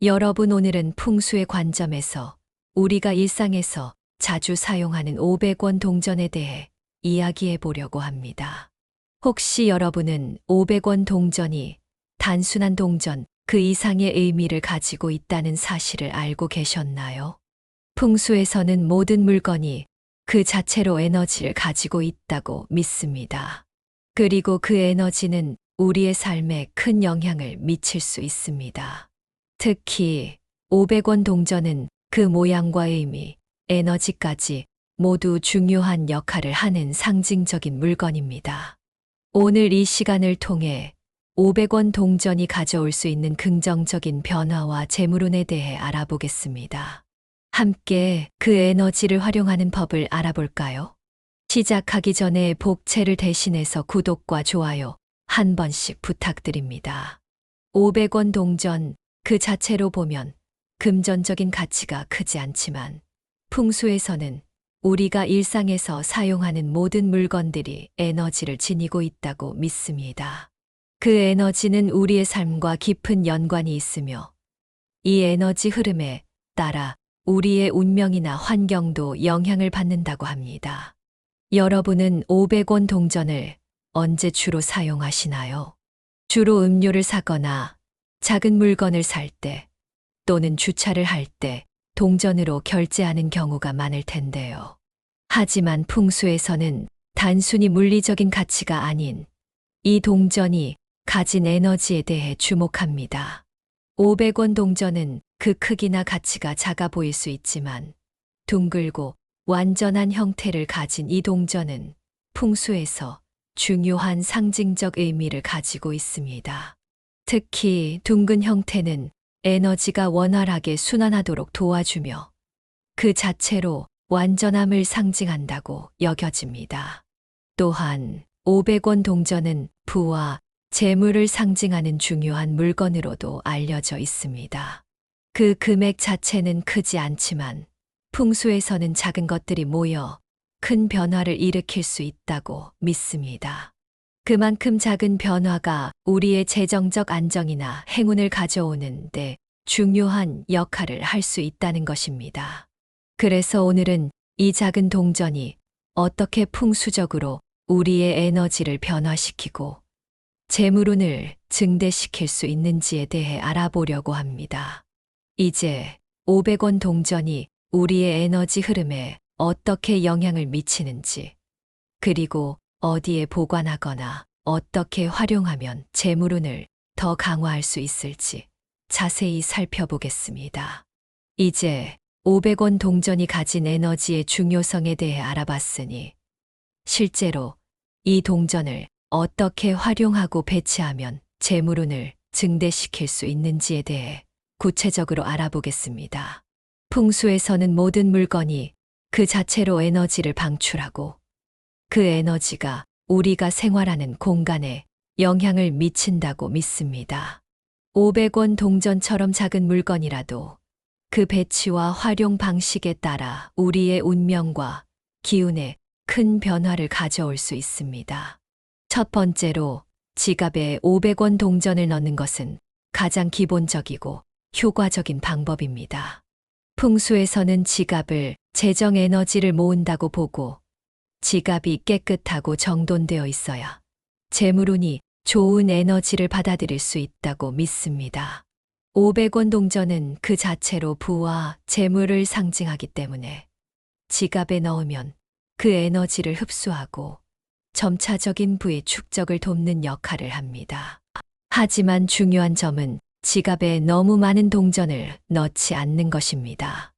여러분, 오늘은 풍수의 관점에서 우리가 일상에서 자주 사용하는 500원 동전에 대해 이야기해 보려고 합니다. 혹시 여러분은 500원 동전이 단순한 동전 그 이상의 의미를 가지고 있다는 사실을 알고 계셨나요? 풍수에서는 모든 물건이 그 자체로 에너지를 가지고 있다고 믿습니다. 그리고 그 에너지는 우리의 삶에 큰 영향을 미칠 수 있습니다. 특히 500원 동전은 그 모양과 의미, 에너지까지 모두 중요한 역할을 하는 상징적인 물건입니다. 오늘 이 시간을 통해 500원 동전이 가져올 수 있는 긍정적인 변화와 재물운에 대해 알아보겠습니다. 함께 그 에너지를 활용하는 법을 알아볼까요? 시작하기 전에 복채를 대신해서 구독과 좋아요 한 번씩 부탁드립니다. 500원 동전 그 자체로 보면 금전적인 가치가 크지 않지만 풍수에서는 우리가 일상에서 사용하는 모든 물건들이 에너지를 지니고 있다고 믿습니다. 그 에너지는 우리의 삶과 깊은 연관이 있으며 이 에너지 흐름에 따라 우리의 운명이나 환경도 영향을 받는다고 합니다. 여러분은 500원 동전을 언제 주로 사용하시나요? 주로 음료를 사거나 작은 물건을 살 때 또는 주차를 할 때 동전으로 결제하는 경우가 많을 텐데요. 하지만 풍수에서는 단순히 물리적인 가치가 아닌 이 동전이 가진 에너지에 대해 주목합니다. 500원 동전은 그 크기나 가치가 작아 보일 수 있지만 둥글고 완전한 형태를 가진 이 동전은 풍수에서 중요한 상징적 의미를 가지고 있습니다. 특히 둥근 형태는 에너지가 원활하게 순환하도록 도와주며 그 자체로 완전함을 상징한다고 여겨집니다. 또한 500원 동전은 부와 재물을 상징하는 중요한 물건으로도 알려져 있습니다. 그 금액 자체는 크지 않지만 풍수에서는 작은 것들이 모여 큰 변화를 일으킬 수 있다고 믿습니다. 그만큼 작은 변화가 우리의 재정적 안정이나 행운을 가져오는 데 중요한 역할을 할 수 있다는 것입니다. 그래서 오늘은 이 작은 동전이 어떻게 풍수적으로 우리의 에너지를 변화시키고 재물운을 증대시킬 수 있는지에 대해 알아보려고 합니다. 이제 500원 동전이 우리의 에너지 흐름에 어떻게 영향을 미치는지, 그리고 어디에 보관하거나 어떻게 활용하면 재물운을 더 강화할 수 있을지 자세히 살펴보겠습니다. 이제 500원 동전이 가진 에너지의 중요성에 대해 알아봤으니 실제로 이 동전을 어떻게 활용하고 배치하면 재물운을 증대시킬 수 있는지에 대해 구체적으로 알아보겠습니다. 풍수에서는 모든 물건이 그 자체로 에너지를 방출하고 그 에너지가 우리가 생활하는 공간에 영향을 미친다고 믿습니다. 500원 동전처럼 작은 물건이라도 그 배치와 활용 방식에 따라 우리의 운명과 기운에 큰 변화를 가져올 수 있습니다. 첫 번째로 지갑에 500원 동전을 넣는 것은 가장 기본적이고 효과적인 방법입니다. 풍수에서는 지갑을 재정 에너지를 모은다고 보고 지갑이 깨끗하고 정돈되어 있어야 재물운이 좋은 에너지를 받아들일 수 있다고 믿습니다. 500원 동전은 그 자체로 부와 재물을 상징하기 때문에 지갑에 넣으면 그 에너지를 흡수하고 점차적인 부의 축적을 돕는 역할을 합니다. 하지만 중요한 점은 지갑에 너무 많은 동전을 넣지 않는 것입니다.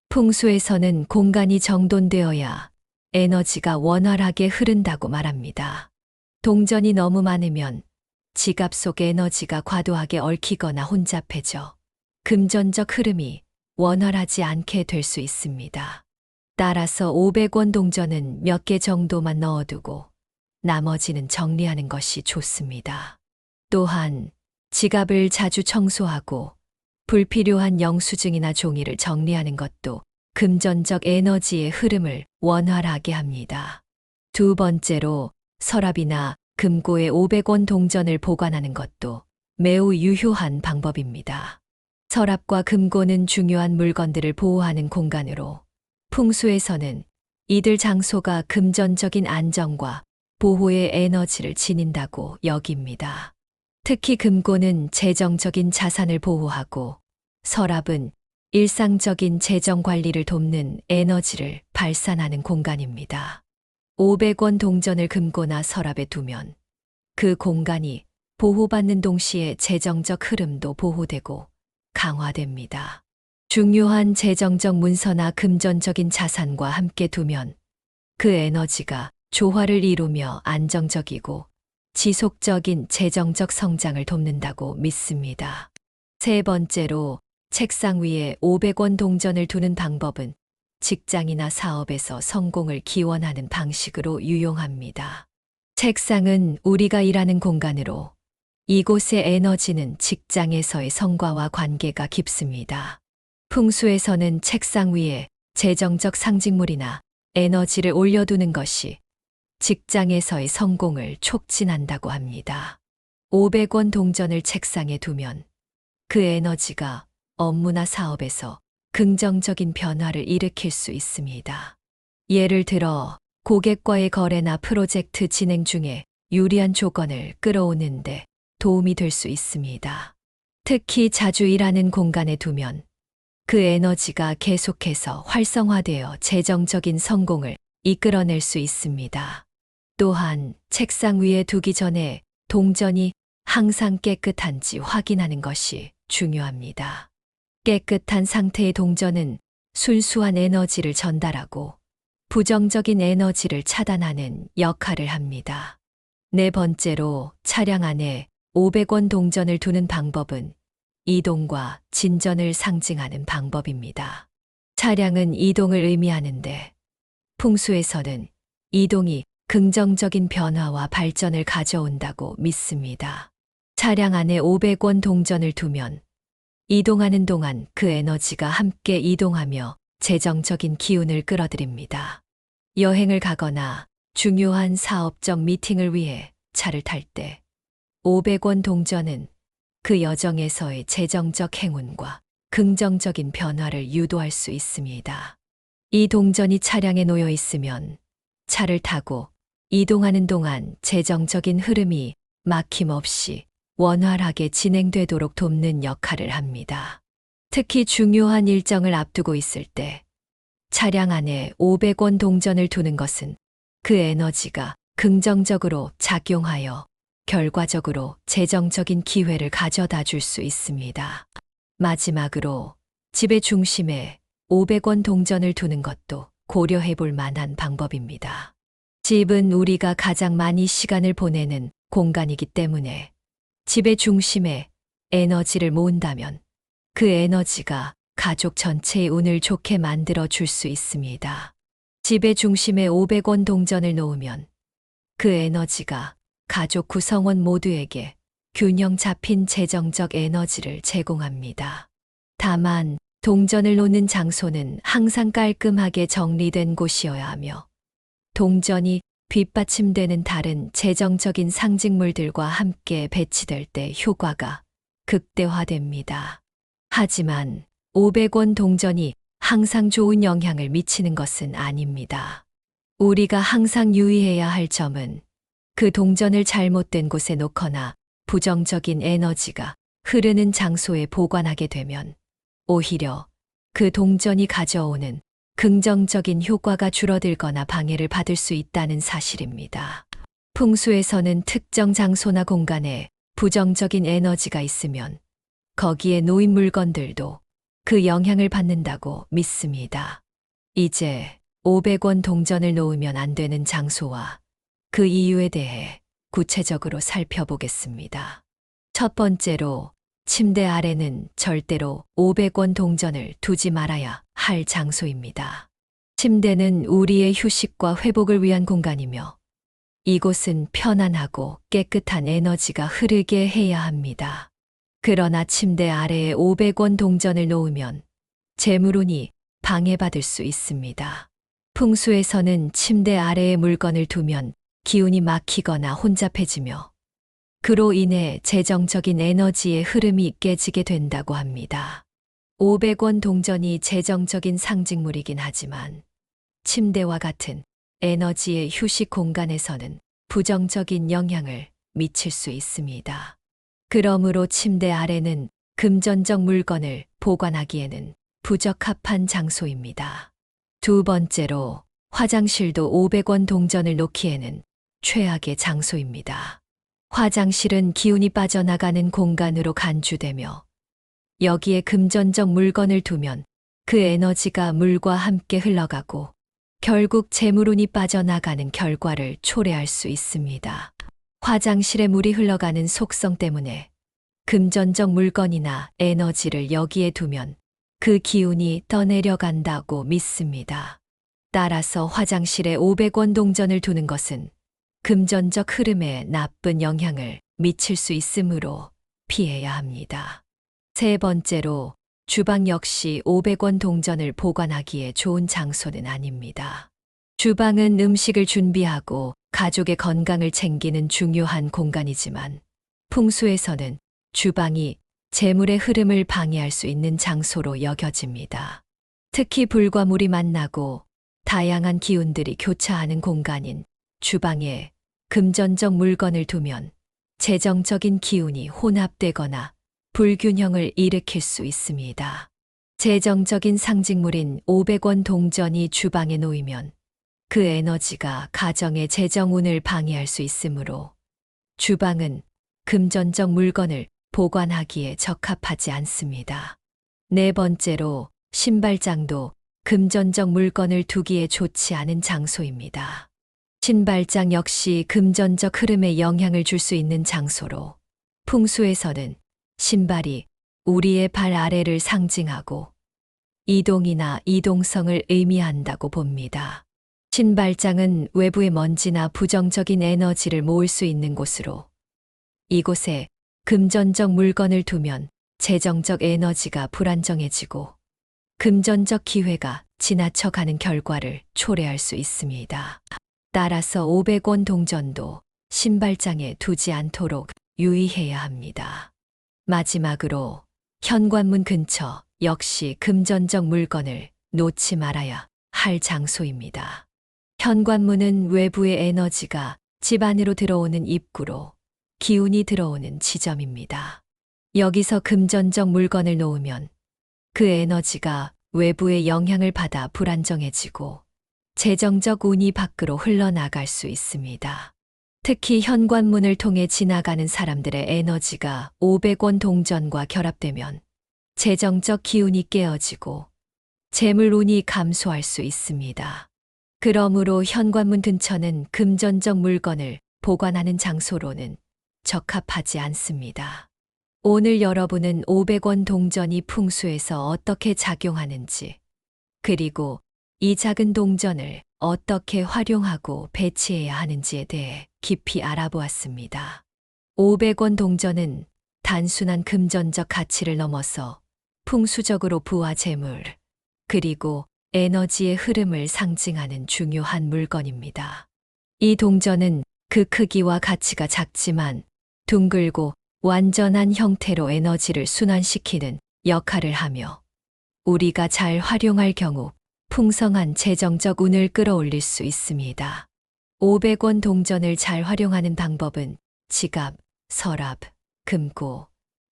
풍수에서는 공간이 정돈되어야 에너지가 원활하게 흐른다고 말합니다. 동전이 너무 많으면 지갑 속 에너지가 과도하게 얽히거나 혼잡해져 금전적 흐름이 원활하지 않게 될 수 있습니다. 따라서 500원 동전은 몇 개 정도만 넣어두고 나머지는 정리하는 것이 좋습니다. 또한 지갑을 자주 청소하고 불필요한 영수증이나 종이를 정리하는 것도 금전적 에너지의 흐름을 원활하게 합니다. 두 번째로 서랍이나 금고에 500원 동전을 보관하는 것도 매우 유효한 방법입니다. 서랍과 금고는 중요한 물건들을 보호하는 공간으로, 풍수에서는 이들 장소가 금전적인 안정과 보호의 에너지를 지닌다고 여깁니다. 특히 금고는 재정적인 자산을 보호하고, 서랍은 일상적인 재정 관리를 돕는 에너지를 발산하는 공간입니다. 500원 동전을 금고나 서랍에 두면 그 공간이 보호받는 동시에 재정적 흐름도 보호되고 강화됩니다. 중요한 재정적 문서나 금전적인 자산과 함께 두면 그 에너지가 조화를 이루며 안정적이고 지속적인 재정적 성장을 돕는다고 믿습니다. 세 번째로, 책상 위에 500원 동전을 두는 방법은 직장이나 사업에서 성공을 기원하는 방식으로 유용합니다. 책상은 우리가 일하는 공간으로, 이곳의 에너지는 직장에서의 성과와 관계가 깊습니다. 풍수에서는 책상 위에 재정적 상징물이나 에너지를 올려두는 것이 직장에서의 성공을 촉진한다고 합니다. 500원 동전을 책상에 두면 그 에너지가 업무나 사업에서 긍정적인 변화를 일으킬 수 있습니다. 예를 들어, 고객과의 거래나 프로젝트 진행 중에 유리한 조건을 끌어오는데 도움이 될 수 있습니다. 특히 자주 일하는 공간에 두면 그 에너지가 계속해서 활성화되어 재정적인 성공을 이끌어낼 수 있습니다. 또한 책상 위에 두기 전에 동전이 항상 깨끗한지 확인하는 것이 중요합니다. 깨끗한 상태의 동전은 순수한 에너지를 전달하고 부정적인 에너지를 차단하는 역할을 합니다. 네 번째로, 차량 안에 500원 동전을 두는 방법은 이동과 진전을 상징하는 방법입니다. 차량은 이동을 의미하는데, 풍수에서는 이동이 긍정적인 변화와 발전을 가져온다고 믿습니다. 차량 안에 500원 동전을 두면 이동하는 동안 그 에너지가 함께 이동하며 재정적인 기운을 끌어들입니다. 여행을 가거나 중요한 사업적 미팅을 위해 차를 탈 때 500원 동전은 그 여정에서의 재정적 행운과 긍정적인 변화를 유도할 수 있습니다. 이 동전이 차량에 놓여 있으면 차를 타고 이동하는 동안 재정적인 흐름이 막힘없이 원활하게 진행되도록 돕는 역할을 합니다. 특히 중요한 일정을 앞두고 있을 때 차량 안에 500원 동전을 두는 것은 그 에너지가 긍정적으로 작용하여 결과적으로 재정적인 기회를 가져다 줄 수 있습니다. 마지막으로, 집의 중심에 500원 동전을 두는 것도 고려해 볼 만한 방법입니다. 집은 우리가 가장 많이 시간을 보내는 공간이기 때문에 집의 중심에 에너지를 모은다면 그 에너지가 가족 전체의 운을 좋게 만들어 줄 수 있습니다. 집의 중심에 500원 동전을 놓으면 그 에너지가 가족 구성원 모두에게 균형 잡힌 재정적 에너지를 제공합니다. 다만, 동전을 놓는 장소는 항상 깔끔하게 정리된 곳이어야 하며, 동전이 뒷받침되는 다른 재정적인 상징물들과 함께 배치될 때 효과가 극대화됩니다. 하지만 500원 동전이 항상 좋은 영향을 미치는 것은 아닙니다. 우리가 항상 유의해야 할 점은 그 동전을 잘못된 곳에 놓거나 부정적인 에너지가 흐르는 장소에 보관하게 되면 오히려 그 동전이 가져오는 긍정적인 효과가 줄어들거나 방해를 받을 수 있다는 사실입니다. 풍수에서는 특정 장소나 공간에 부정적인 에너지가 있으면 거기에 놓인 물건들도 그 영향을 받는다고 믿습니다. 이제 500원 동전을 놓으면 안 되는 장소와 그 이유에 대해 구체적으로 살펴보겠습니다. 첫 번째로, 침대 아래는 절대로 500원 동전을 두지 말아야 할 장소입니다. 침대는 우리의 휴식과 회복을 위한 공간이며 이곳은 편안하고 깨끗한 에너지가 흐르게 해야 합니다. 그러나 침대 아래에 500원 동전을 놓으면 재물운이 방해받을 수 있습니다. 풍수에서는 침대 아래에 물건을 두면 기운이 막히거나 혼잡해지며 그로 인해 재정적인 에너지의 흐름이 깨지게 된다고 합니다. 500원 동전이 재정적인 상징물이긴 하지만 침대와 같은 에너지의 휴식 공간에서는 부정적인 영향을 미칠 수 있습니다. 그러므로 침대 아래는 금전적 물건을 보관하기에는 부적합한 장소입니다. 두 번째로 화장실도 500원 동전을 놓기에는 최악의 장소입니다. 화장실은 기운이 빠져나가는 공간으로 간주되며 여기에 금전적 물건을 두면 그 에너지가 물과 함께 흘러가고 결국 재물운이 빠져나가는 결과를 초래할 수 있습니다. 화장실에 물이 흘러가는 속성 때문에 금전적 물건이나 에너지를 여기에 두면 그 기운이 떠내려간다고 믿습니다. 따라서 화장실에 500원 동전을 두는 것은 금전적 흐름에 나쁜 영향을 미칠 수 있으므로 피해야 합니다. 세 번째로 주방 역시 500원 동전을 보관하기에 좋은 장소는 아닙니다. 주방은 음식을 준비하고 가족의 건강을 챙기는 중요한 공간이지만 풍수에서는 주방이 재물의 흐름을 방해할 수 있는 장소로 여겨집니다. 특히 불과 물이 만나고 다양한 기운들이 교차하는 공간인 주방에 금전적 물건을 두면 재정적인 기운이 혼합되거나 불균형을 일으킬 수 있습니다. 재정적인 상징물인 500원 동전이 주방에 놓이면 그 에너지가 가정의 재정운을 방해할 수 있으므로 주방은 금전적 물건을 보관하기에 적합하지 않습니다. 네 번째로 신발장도 금전적 물건을 두기에 좋지 않은 장소입니다. 신발장 역시 금전적 흐름에 영향을 줄 수 있는 장소로 풍수에서는 신발이 우리의 발 아래를 상징하고 이동이나 이동성을 의미한다고 봅니다. 신발장은 외부의 먼지나 부정적인 에너지를 모을 수 있는 곳으로 이곳에 금전적 물건을 두면 재정적 에너지가 불안정해지고 금전적 기회가 지나쳐가는 결과를 초래할 수 있습니다. 따라서 500원 동전도 신발장에 두지 않도록 유의해야 합니다. 마지막으로 현관문 근처 역시 금전적 물건을 놓지 말아야 할 장소입니다. 현관문은 외부의 에너지가 집 안으로 들어오는 입구로 기운이 들어오는 지점입니다. 여기서 금전적 물건을 놓으면 그 에너지가 외부의 영향을 받아 불안정해지고 재정적 운이 밖으로 흘러나갈 수 있습니다. 특히 현관문을 통해 지나가는 사람들의 에너지가 500원 동전과 결합되면 재정적 기운이 깨어지고 재물운이 감소할 수 있습니다. 그러므로 현관문 근처는 금전적 물건을 보관하는 장소로는 적합하지 않습니다. 오늘 여러분은 500원 동전이 풍수에서 어떻게 작용하는지, 그리고 이 작은 동전을 어떻게 활용하고 배치해야 하는지에 대해 깊이 알아보았습니다. 500원 동전은 단순한 금전적 가치를 넘어서 풍수적으로 부와 재물, 그리고 에너지의 흐름을 상징하는 중요한 물건입니다. 이 동전은 그 크기와 가치가 작지만 둥글고 완전한 형태로 에너지를 순환시키는 역할을 하며 우리가 잘 활용할 경우 풍성한 재정적 운을 끌어올릴 수 있습니다. 500원 동전을 잘 활용하는 방법은 지갑, 서랍, 금고,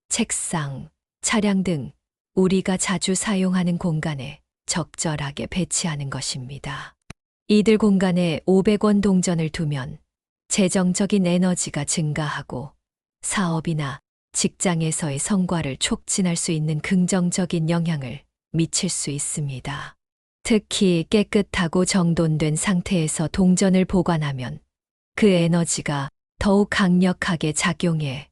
책상, 차량 등 우리가 자주 사용하는 공간에 적절하게 배치하는 것입니다. 이들 공간에 500원 동전을 두면 재정적인 에너지가 증가하고 사업이나 직장에서의 성과를 촉진할 수 있는 긍정적인 영향을 미칠 수 있습니다. 특히 깨끗하고 정돈된 상태에서 동전을 보관하면 그 에너지가 더욱 강력하게 작용해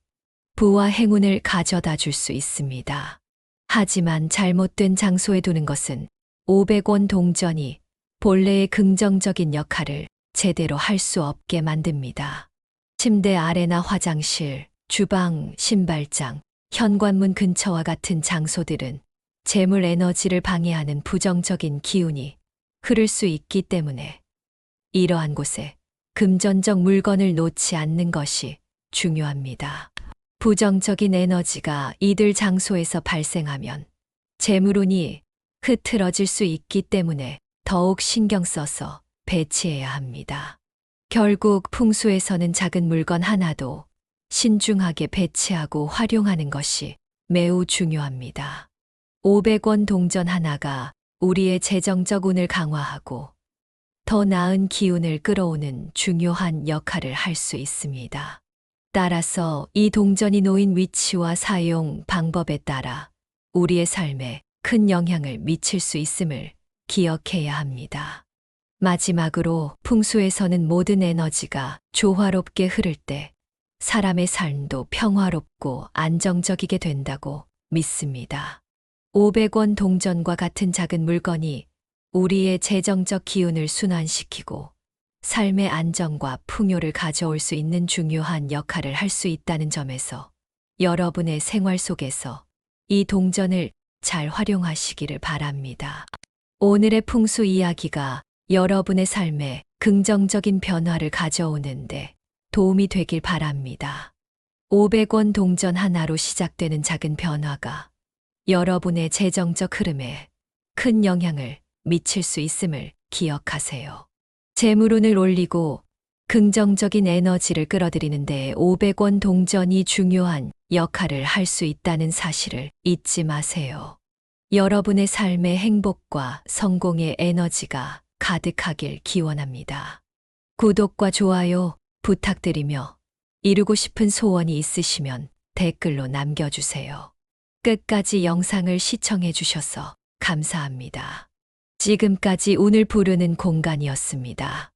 부와 행운을 가져다 줄 수 있습니다. 하지만 잘못된 장소에 두는 것은 500원 동전이 본래의 긍정적인 역할을 제대로 할 수 없게 만듭니다. 침대 아래나 화장실, 주방, 신발장, 현관문 근처와 같은 장소들은 재물 에너지를 방해하는 부정적인 기운이 흐를 수 있기 때문에 이러한 곳에 금전적 물건을 놓지 않는 것이 중요합니다. 부정적인 에너지가 이들 장소에서 발생하면 재물운이 흐트러질 수 있기 때문에 더욱 신경 써서 배치해야 합니다. 결국 풍수에서는 작은 물건 하나도 신중하게 배치하고 활용하는 것이 매우 중요합니다. 500원 동전 하나가 우리의 재정적 운을 강화하고 더 나은 기운을 끌어오는 중요한 역할을 할 수 있습니다. 따라서 이 동전이 놓인 위치와 사용 방법에 따라 우리의 삶에 큰 영향을 미칠 수 있음을 기억해야 합니다. 마지막으로 풍수에서는 모든 에너지가 조화롭게 흐를 때 사람의 삶도 평화롭고 안정적이게 된다고 믿습니다. 500원 동전과 같은 작은 물건이 우리의 재정적 기운을 순환시키고 삶의 안정과 풍요를 가져올 수 있는 중요한 역할을 할 수 있다는 점에서 여러분의 생활 속에서 이 동전을 잘 활용하시기를 바랍니다. 오늘의 풍수 이야기가 여러분의 삶에 긍정적인 변화를 가져오는데 도움이 되길 바랍니다. 500원 동전 하나로 시작되는 작은 변화가 여러분의 재정적 흐름에 큰 영향을 미칠 수 있음을 기억하세요. 재물운을 올리고 긍정적인 에너지를 끌어들이는 데 500원 동전이 중요한 역할을 할 수 있다는 사실을 잊지 마세요. 여러분의 삶의 행복과 성공의 에너지가 가득하길 기원합니다. 구독과 좋아요 부탁드리며 이루고 싶은 소원이 있으시면 댓글로 남겨주세요. 끝까지 영상을 시청해 주셔서 감사합니다. 지금까지 운을 부르는 공간이었습니다.